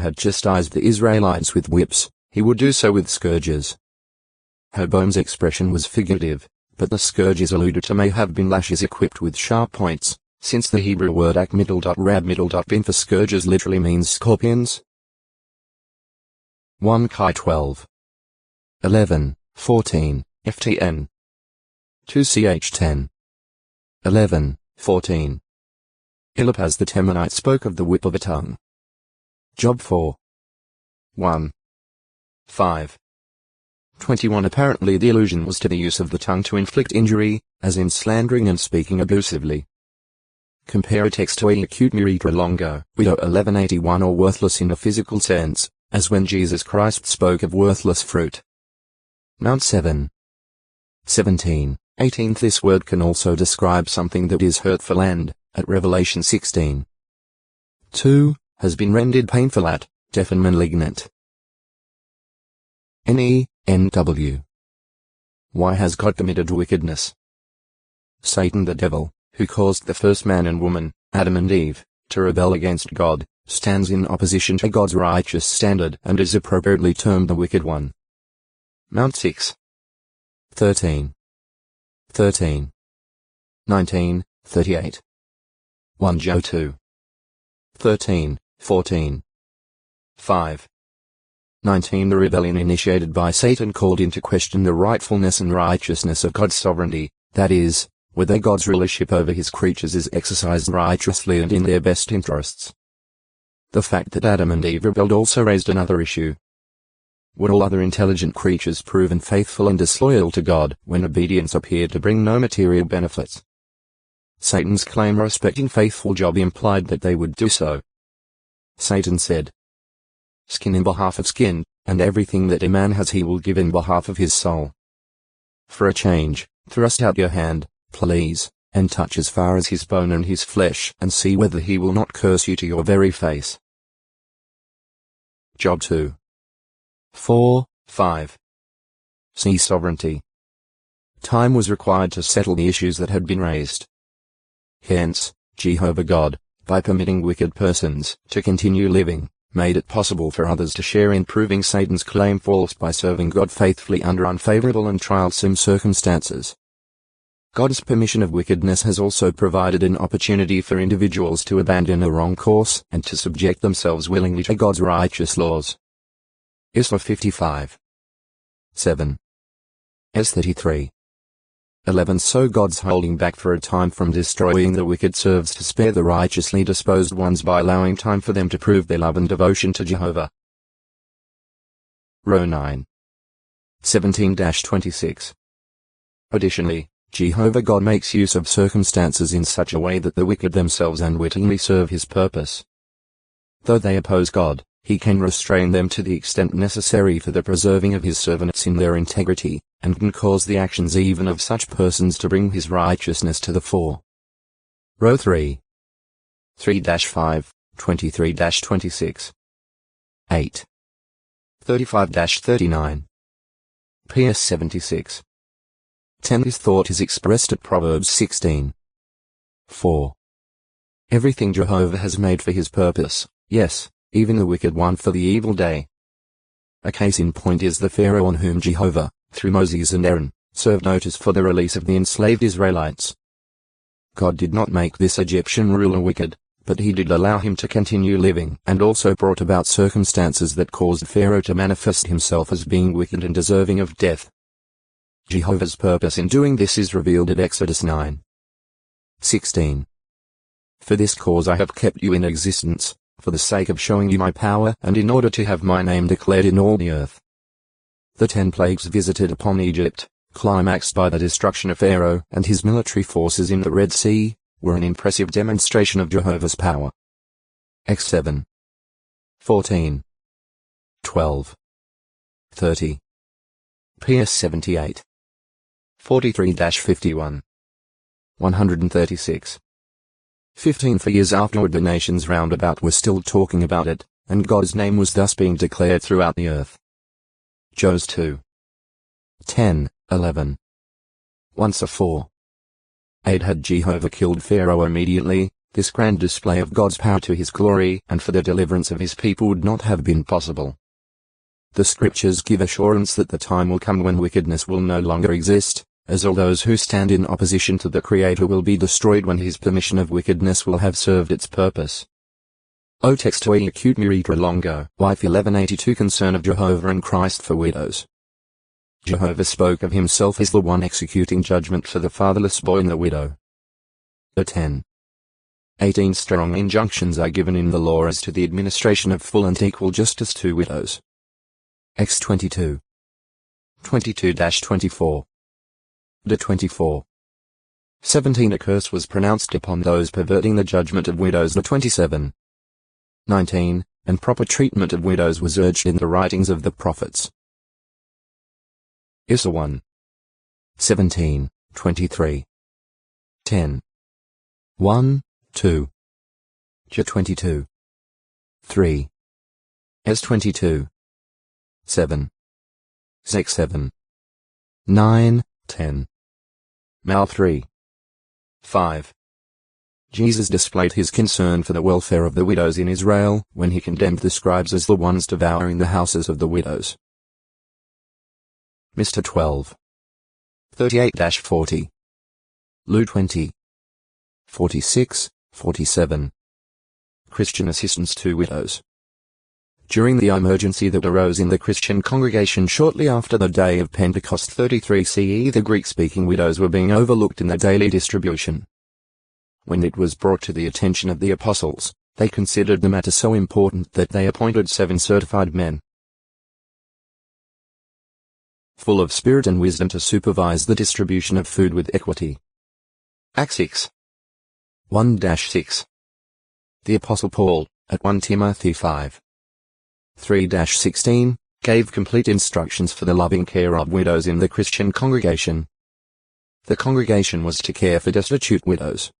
had chastised the Israelites with whips, he would do so with scourges. Hoboam's expression was figurative, but the scourges alluded to may have been lashes equipped with sharp points, since the Hebrew word akmiddle.rab-middle.bin for scourges literally means scorpions. 1 Kai 12. 11, 14, ftn. 2 ch 10. 11, 14. Eliphaz the Temanite spoke of the whip of a tongue. Job 4. 1. 5. 21. Apparently the allusion was to the use of the tongue to inflict injury, as in slandering and speaking abusively. Compare a text to a acute muritra longo, widow 1181, or worthless in a physical sense, as when Jesus Christ spoke of worthless fruit. Mount 7. 17, 18. This word can also describe something that is hurtful and, at Revelation 16. 2, has been rendered painful at, deaf and malignant. N.W. Why has God committed wickedness? Satan the devil, who caused the first man and woman, Adam and Eve, to rebel against God, stands in opposition to God's righteous standard and is appropriately termed the wicked one. Mount 6. 13. 13. 19, 38. 1 Joe 2. 13, 14. 5. 19. The rebellion initiated by Satan called into question the rightfulness and righteousness of God's sovereignty, that is, whether God's rulership over his creatures is exercised righteously and in their best interests. The fact that Adam and Eve rebelled also raised another issue. Would all other intelligent creatures prove unfaithful and disloyal to God when obedience appeared to bring no material benefits? Satan's claim respecting faithful Job implied that they would do so. Satan said, "Skin in behalf of skin, and everything that a man has he will give in behalf of his soul. For a change, thrust out your hand, please, and touch as far as his bone and his flesh, and see whether he will not curse you to your very face." Job 2. 4, 5. See sovereignty. Time was required to settle the issues that had been raised. Hence, Jehovah God, by permitting wicked persons to continue living, made it possible for others to share in proving Satan's claim false by serving God faithfully under unfavorable and trialsome circumstances. God's permission of wickedness has also provided an opportunity for individuals to abandon a wrong course and to subject themselves willingly to God's righteous laws. Isla 55. 7. S 33. 11. So God's holding back for a time from destroying the wicked serves to spare the righteously disposed ones by allowing time for them to prove their love and devotion to Jehovah. Row 9. 17-26. Additionally, Jehovah God makes use of circumstances in such a way that the wicked themselves unwittingly serve his purpose. Though they oppose God, he can restrain them to the extent necessary for the preserving of his servants in their integrity, and can cause the actions even of such persons to bring his righteousness to the fore. Row 3. 3-5, 23-26. 8. 35-39. PS 76. 10. This thought is expressed at Proverbs 16. 4. Everything Jehovah has made for his purpose, yes, even the wicked one for the evil day. A case in point is the Pharaoh on whom Jehovah, through Moses and Aaron, served notice for the release of the enslaved Israelites. God did not make this Egyptian ruler wicked, but he did allow him to continue living, and also brought about circumstances that caused Pharaoh to manifest himself as being wicked and deserving of death. Jehovah's purpose in doing this is revealed at Exodus 9. 16. For this cause I have kept you in existence, for the sake of showing you my power and in order to have my name declared in all the earth. The 10 plagues visited upon Egypt, climaxed by the destruction of Pharaoh and his military forces in the Red Sea, were an impressive demonstration of Jehovah's power. X 7. 14. 12. 30. PS 78. 43-51. 136. 15. For years afterward the nations round about were still talking about it, and God's name was thus being declared throughout the earth. Jos 2. 10, 11. Once a 4. 8. Had Jehovah killed Pharaoh immediately, this grand display of God's power to his glory and for the deliverance of his people would not have been possible. The scriptures give assurance that the time will come when wickedness will no longer exist, as all those who stand in opposition to the Creator will be destroyed when his permission of wickedness will have served its purpose. O texto e acute miritra longo, wife 1182 Concern of Jehovah and Christ for widows. Jehovah spoke of himself as the one executing judgment for the fatherless boy and the widow. The 18 strong injunctions are given in the law as to the administration of full and equal justice to widows. X 22. 22-24. The 24. 17 A curse was pronounced upon those perverting the judgment of widows. The 27. 19, and proper treatment of widows was urged in the writings of the prophets. Issa 1. 17, 23. 10. 1, 2. J 22. 3. S 22. 7. Zek 7. 9, 10. Mal 3. 5. Jesus displayed his concern for the welfare of the widows in Israel when he condemned the scribes as the ones devouring the houses of the widows. Mr. 12. 38-40. Lu 20. 46, 47. Christian assistance to widows. During the emergency that arose in the Christian congregation shortly after the day of Pentecost 33 CE, the Greek-speaking widows were being overlooked in the daily distribution. When it was brought to the attention of the apostles, they considered the matter so important that they appointed 7 certified men, full of spirit and wisdom, to supervise the distribution of food with equity. Acts 6. 1-6. The Apostle Paul, at 1 Timothy 5. 3-16, gave complete instructions for the loving care of widows in the Christian congregation. The congregation was to care for destitute widows.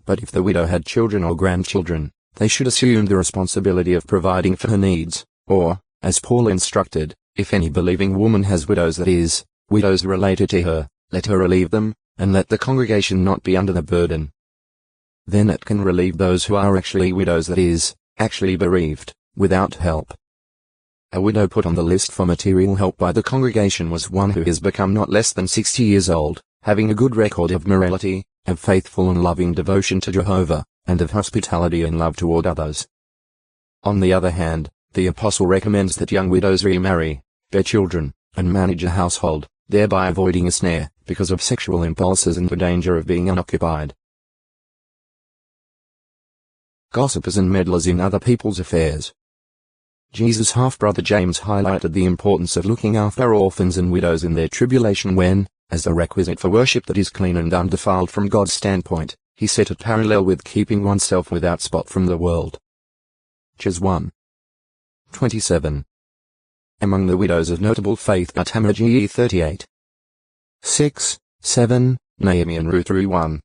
But if the widow had children or grandchildren, they should assume the responsibility of providing for her needs, or, as Paul instructed, if any believing woman has widows, that is, widows related to her, let her relieve them, and let the congregation not be under the burden. Then it can relieve those who are actually widows, that is, actually bereaved, without help. A widow put on the list for material help by the congregation was one who has become not less than 60 years old, having a good record of morality, of faithful and loving devotion to Jehovah, and of hospitality and love toward others. On the other hand, the apostle recommends that young widows remarry, bear children, and manage a household, thereby avoiding a snare, because of sexual impulses and the danger of being unoccupied. Gossipers and meddlers in other people's affairs. Jesus' half-brother James highlighted the importance of looking after orphans and widows in their tribulation when, as a requisite for worship that is clean and undefiled from God's standpoint, he set it parallel with keeping oneself without spot from the world. Ches 1. 27. Among the widows of notable faith are Tamar Ge 38. 6, 7, Naomi and Ruth 1.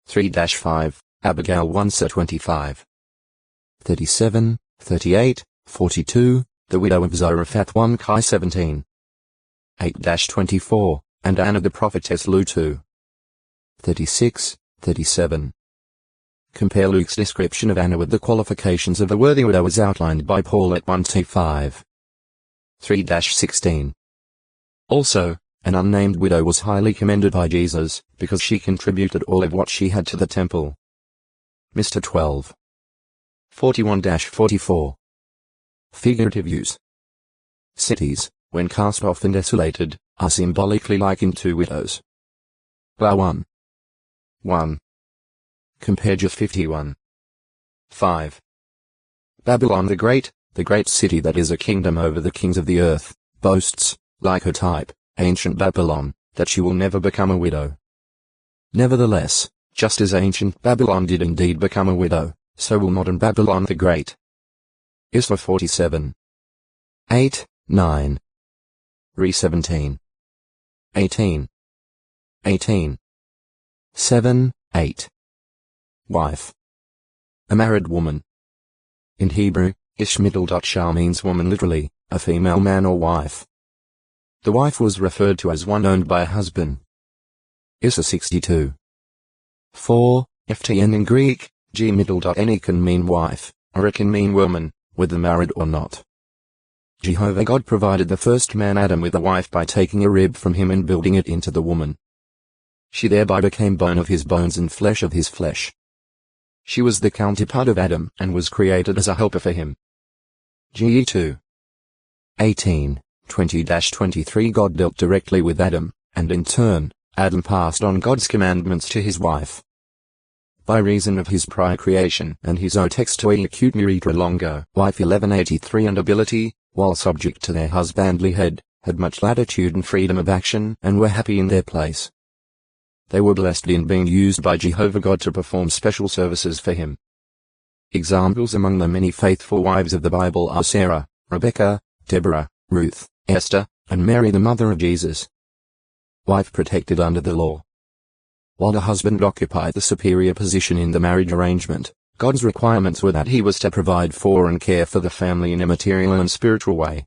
3-5, Abigail 1 25. 37, 38, 42, the widow of Zarephath 1 Kai 17. 8-24, and Anna the prophetess Lu 2. 36, 37. Compare Luke's description of Anna with the qualifications of the worthy widow as outlined by Paul at 1 5. 3-16. Also, an unnamed widow was highly commended by Jesus, because she contributed all of what she had to the temple. Mr. 12. 41-44. Figurative use. Cities, when cast off and desolated, are symbolically likened to widows. Bar 1. 1. Compare J 51. 5. Babylon the great city that is a kingdom over the kings of the earth, boasts, like her type, ancient Babylon, that she will never become a widow. Nevertheless, just as ancient Babylon did indeed become a widow, so will modern Babylon the great. Isra 47. 8, 9. Re 17. 18. 18. 7, 8. Wife. A married woman. In Hebrew, Ishmiddle.Shah means woman, literally, a female man or wife. The wife was referred to as one owned by a husband. Issa 62. 4, ftn in Greek, g middle. Any can mean wife, or it can mean woman, whether married or not. Jehovah God provided the first man Adam with a wife by taking a rib from him and building it into the woman. She thereby became bone of his bones and flesh of his flesh. She was the counterpart of Adam and was created as a helper for him. GE 2. 18:20-23 God dealt directly with Adam, and in turn, Adam passed on God's commandments to his wife. By reason of his prior creation and his otextoi acute miritra longo, wife 1183 and ability, while subject to their husbandly head, had much latitude and freedom of action and were happy in their place. They were blessed in being used by Jehovah God to perform special services for him. Examples among the many faithful wives of the Bible are Sarah, Rebecca, Deborah, Ruth, Esther, and Mary the mother of Jesus. Wife protected under the law. While the husband occupied the superior position in the marriage arrangement, God's requirements were that he was to provide for and care for the family in a material and spiritual way.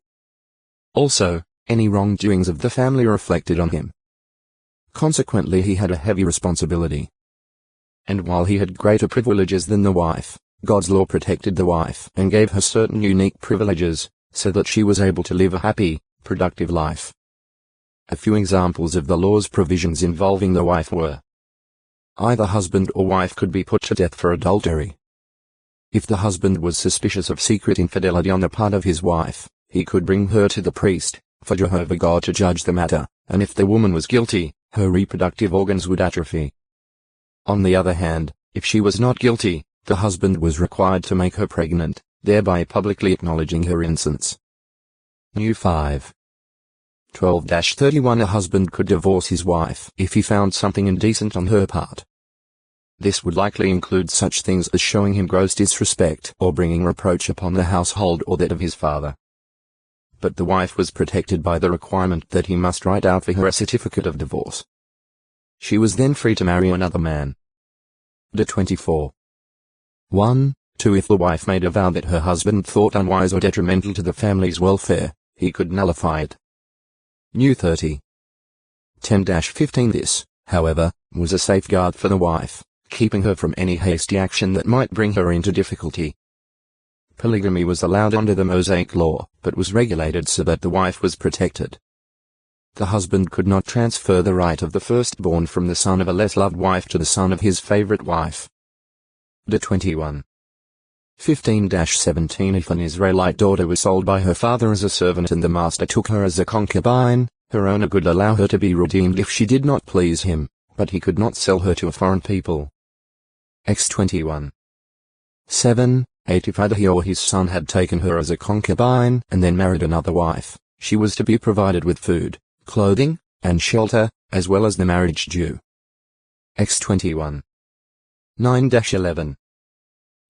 Also, any wrongdoings of the family reflected on him. Consequently, he had a heavy responsibility. And while he had greater privileges than the wife, God's law protected the wife and gave her certain unique privileges, so that she was able to live a happy, productive life. A few examples of the law's provisions involving the wife were: either husband or wife could be put to death for adultery. If the husband was suspicious of secret infidelity on the part of his wife, he could bring her to the priest, for Jehovah God to judge the matter, and if the woman was guilty, her reproductive organs would atrophy. On the other hand, if she was not guilty, the husband was required to make her pregnant, thereby publicly acknowledging her innocence. New 5. 12-31 A husband could divorce his wife if he found something indecent on her part. This would likely include such things as showing him gross disrespect or bringing reproach upon the household or that of his father. But the wife was protected by the requirement that he must write out for her a certificate of divorce. She was then free to marry another man. 24. 1. 2 If the wife made a vow that her husband thought unwise or detrimental to the family's welfare, he could nullify it. New 30. 10-15 This, however, was a safeguard for the wife, keeping her from any hasty action that might bring her into difficulty. Polygamy was allowed under the Mosaic law, but was regulated so that the wife was protected. The husband could not transfer the right of the firstborn from the son of a less loved wife to the son of his favorite wife. 21. 15-17 If an Israelite daughter was sold by her father as a servant and the master took her as a concubine, her owner could allow her to be redeemed if she did not please him, but he could not sell her to a foreign people. X 21. 7. 8 If either he or his son had taken her as a concubine and then married another wife, she was to be provided with food, clothing, and shelter, as well as the marriage due. X 21. 9-11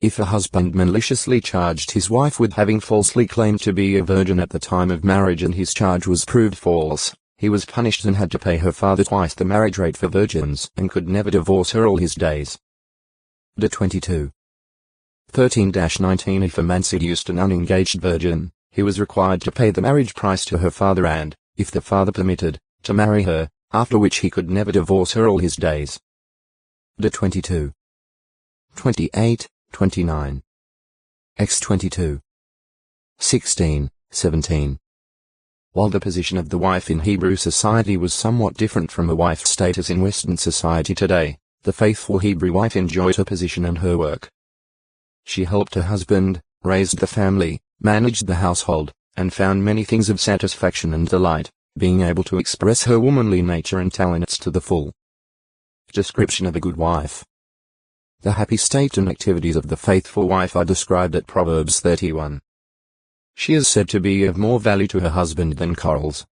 If a husband maliciously charged his wife with having falsely claimed to be a virgin at the time of marriage and his charge was proved false, he was punished and had to pay her father twice the marriage rate for virgins and could never divorce her all his days. 22. 13-19 If a man seduced an unengaged virgin, he was required to pay the marriage price to her father and, if the father permitted, to marry her, after which he could never divorce her all his days. 22. 28-29 X 22. 16-17 While the position of the wife in Hebrew society was somewhat different from a wife's status in Western society today, the faithful Hebrew wife enjoyed her position and her work. She helped her husband, raised the family, managed the household, and found many things of satisfaction and delight, being able to express her womanly nature and talents to the full. Description of a good wife. The happy state and activities of the faithful wife are described at Proverbs 31. She is said to be of more value to her husband than corals.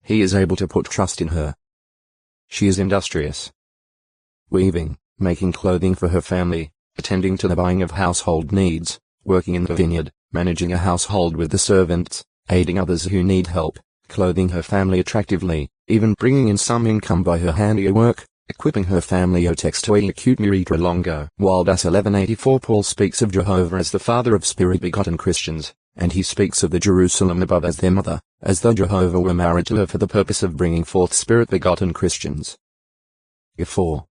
He is able to put trust in her. She is industrious. Weaving, making clothing for her family, attending to the buying of household needs, working in the vineyard, managing a household with the servants, aiding others who need help, clothing her family attractively, even bringing in some income by her handiwork, equipping her family o textoi acute miritra longo. While das 1184 Paul speaks of Jehovah as the father of spirit-begotten Christians, and he speaks of the Jerusalem above as their mother, as though Jehovah were married to her for the purpose of bringing forth spirit-begotten Christians. 4.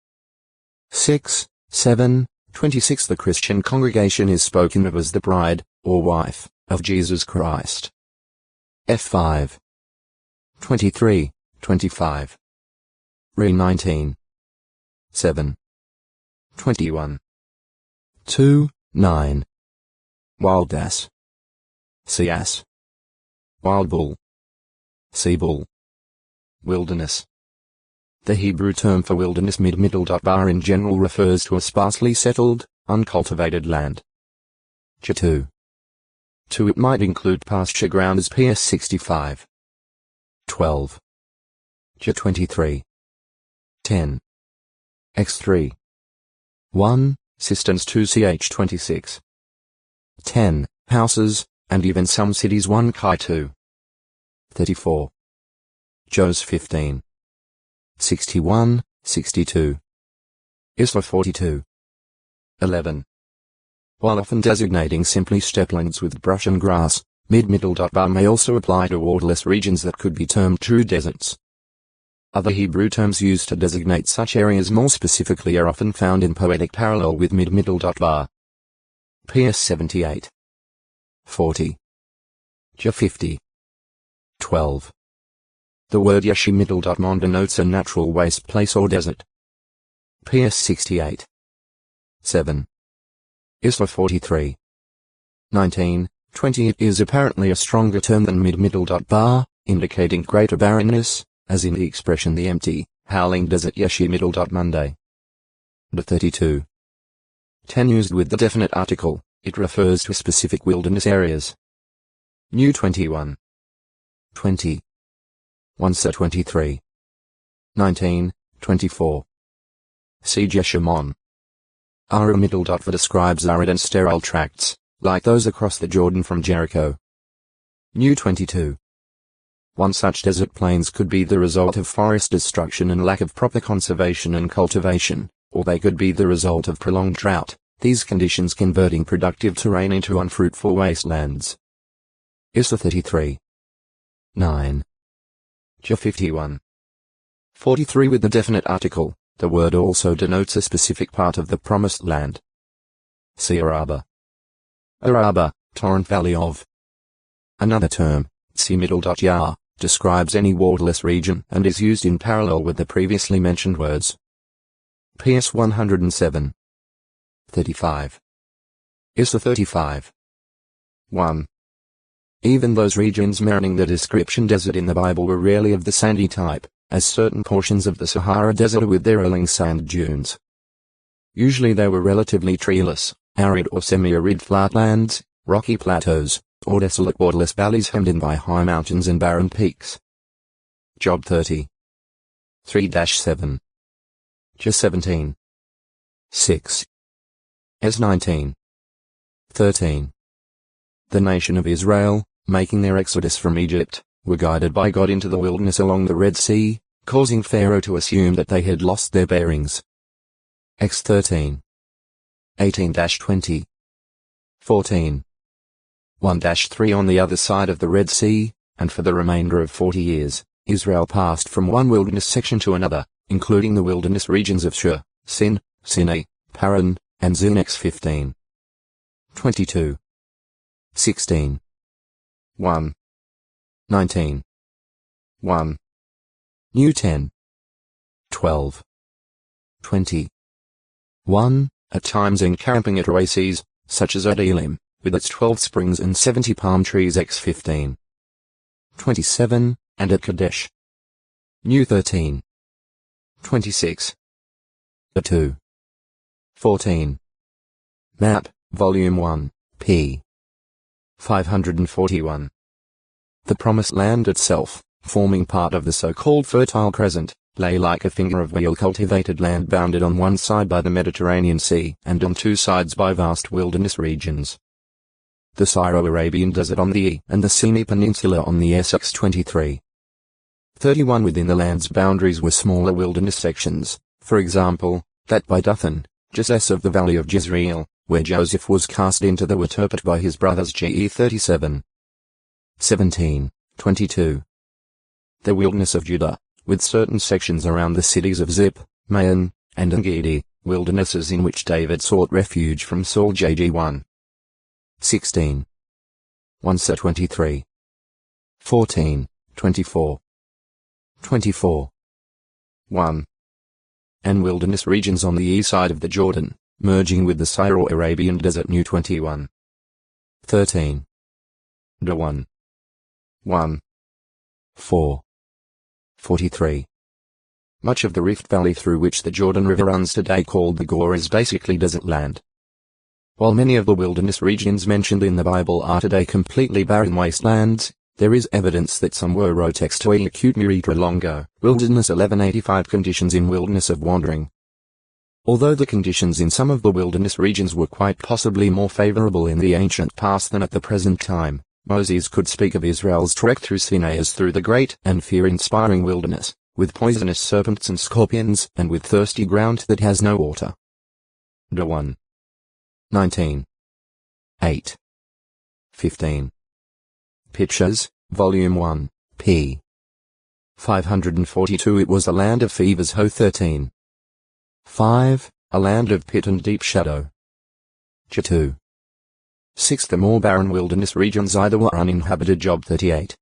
6. 7:26 The Christian congregation is spoken of as the bride, or wife, of Jesus Christ. F5. 23:25. Re 19. 7. 21. 2:9. Wild ass. Sea ass. Wild bull. Sea bull. Wilderness. The Hebrew term for wilderness mid-middle.bar in general refers to a sparsely settled, uncultivated land. J2. It might include pasture ground as PS 65. 12. J23. 10. X3. 1. Cisterns 2 ch 26. 10. Houses, and even some cities 1 chi 2. 34. Jos 15. 61, 62. Isla 42. 11. While often designating simply steppelands with brush and grass, mid-middle.bar may also apply to waterless regions that could be termed true deserts. Other Hebrew terms used to designate such areas more specifically are often found in poetic parallel with mid-middle.bar. PS 78. 40. J 50. 12. The word Yeshi-middle.mon denotes a natural waste place or desert. PS 68. 7. Isla 43. 19, 20 It is apparently a stronger term than mid-middle.bar, indicating greater barrenness, as in the expression the empty, howling desert Yeshi-middle.Monday. The 32. 10 Used with the definite article, it refers to specific wilderness areas. New 21. 20. 1 Sir 23. 19, 24. Siege Yeshamon. Ara middle.var describes arid and sterile tracts, like those across the Jordan from Jericho. New 22. One such desert plains could be the result of forest destruction and lack of proper conservation and cultivation, or they could be the result of prolonged drought, these conditions converting productive terrain into unfruitful wastelands. Isla 33. 9. J 51. 43 With the definite article, the word also denotes a specific part of the promised land. See Araba. Araba, torrent valley of. Another term, Tsi-middle.yar, describes any waterless region and is used in parallel with the previously mentioned words. PS 107. 35. Isla 35. 1. Even those regions meriting the description desert in the Bible were rarely of the sandy type, as certain portions of the Sahara Desert are with their rolling sand dunes. Usually they were relatively treeless, arid or semi-arid flatlands, rocky plateaus, or desolate waterless valleys hemmed in by high mountains and barren peaks. Job 30. 3-7. J 17. 6. S 19. 13. The nation of Israel, making their exodus from Egypt, were guided by God into the wilderness along the Red Sea, causing Pharaoh to assume that they had lost their bearings. X 13. 18-20. 14. 1-3 On the other side of the Red Sea, and for the remainder of 40 years, Israel passed from one wilderness section to another, including the wilderness regions of Shur, Sin, Sinai, Paran, and Zin. X 15. 22. 16. 1. 19. 1. New 10. 12. 20. 1. At times encamping at oases, such as at Elim, with its 12 springs and 70 palm trees. X 15. 27, and at Kadesh. New 13. 26. 2. 14. Map, Volume 1, p. 541. The Promised Land itself, forming part of the so-called Fertile Crescent, lay like a finger of well-cultivated land bounded on one side by the Mediterranean Sea and on two sides by vast wilderness regions. The Syro-Arabian Desert on the E and the Sinai Peninsula on the S. X 23. 31 Within the land's boundaries were smaller wilderness sections, for example, that by Dothan, just east of the valley of Jezreel, where Joseph was cast into the Waterpit by his brothers. Ge 37. 17, 22. The wilderness of Judah, with certain sections around the cities of Zip, Maon, and Engedi, Wildernesses in which David sought refuge from Saul. JG 1. 16. 1-23. 14, 24. 24. 1. And wilderness regions on the east side of the Jordan, merging with the Syro-Arabian desert. New 21. 13. 1. 1. 4. 43. Much of the Rift Valley through which the Jordan River runs today, called the Gore, is basically desert land. While many of the wilderness regions mentioned in the Bible are today completely barren wastelands, there is evidence that some were rotextually acute muritra longo, wilderness 1185 conditions in wilderness of wandering. Although the conditions in some of the wilderness regions were quite possibly more favorable in the ancient past than at the present time, Moses could speak of Israel's trek through Sinai as through the great and fear-inspiring wilderness, with poisonous serpents and scorpions, and with thirsty ground that has no water. 1. 19. 8. 15. Pictures, Volume 1, p. 542. It was a land of fevers. Ho 13. 5. A land of pit and deep shadow. J 2. 6. The more barren wilderness regions either were uninhabited. Job 38.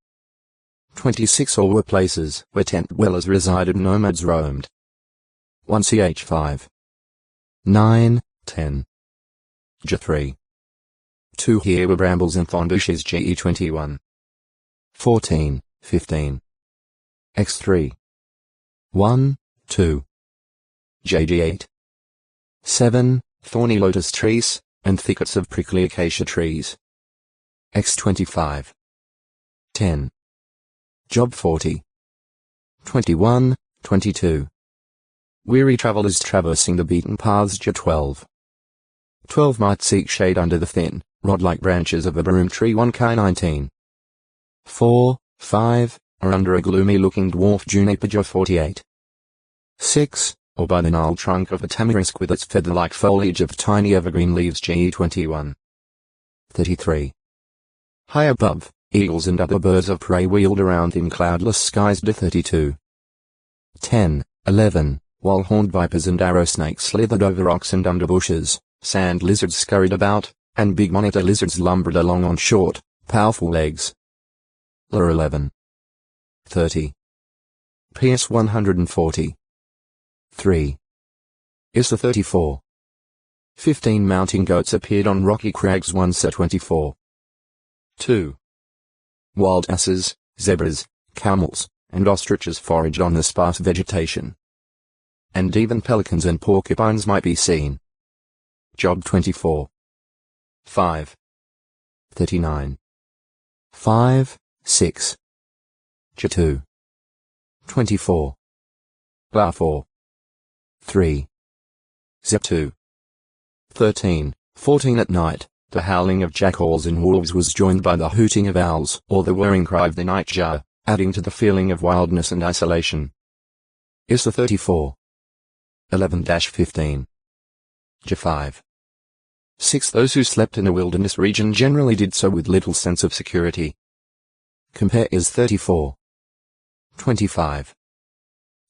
26. Or were places where tent dwellers resided, nomads roamed. 1 ch 5. 9, 10. J 3. 2. Here were brambles and thorn bushes. Ge 21. 14, 15. X 3. 1, 2. JG 8. 7. Thorny lotus trees, and thickets of prickly acacia trees. X 25. 10. Job 40. 21, 22. Weary travelers traversing the beaten paths. J 12. 12. Might seek shade under the thin, rod-like branches of a broom tree. 1 Chi 19. 4, 5, or under a gloomy-looking dwarf juniper. J 48. 6. Or by the gnarled trunk of a tamarisk with its feather-like foliage of tiny evergreen leaves. Ge 21. 33. High above, eagles and other birds of prey wheeled around in cloudless skies. De 32. 10, 11. While horned vipers and arrow snakes slithered over rocks and under bushes, sand lizards scurried about, and big monitor lizards lumbered along on short, powerful legs. La 11. 30. PS 140. 3. Issa 34. 15. Mountain goats appeared on rocky crags. 1 Sa 24. 2. Wild asses, zebras, camels, and ostriches foraged on the sparse vegetation. And even pelicans and porcupines might be seen. Job 24. 5. 39. 5, 6. J 2. 24. La 4. 3. Zep 2. 13, 14. At night, the howling of jackals and wolves was joined by the hooting of owls or the whirring cry of the nightjar, adding to the feeling of wildness and isolation. Issa 34. 11-15. J 5. 6. Those who slept in a wilderness region generally did so with little sense of security. Compare Is 34. 25.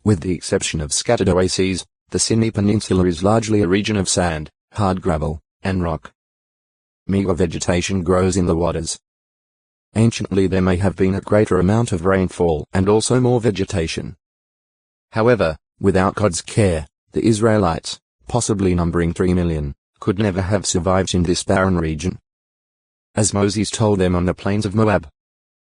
With the exception of scattered oases, the Sinai Peninsula is largely a region of sand, hard gravel, and rock. Meager vegetation grows in the waters. Anciently there may have been a greater amount of rainfall and also more vegetation. However, without God's care, the Israelites, possibly numbering 3 million, could never have survived in this barren region. As Moses told them on the plains of Moab,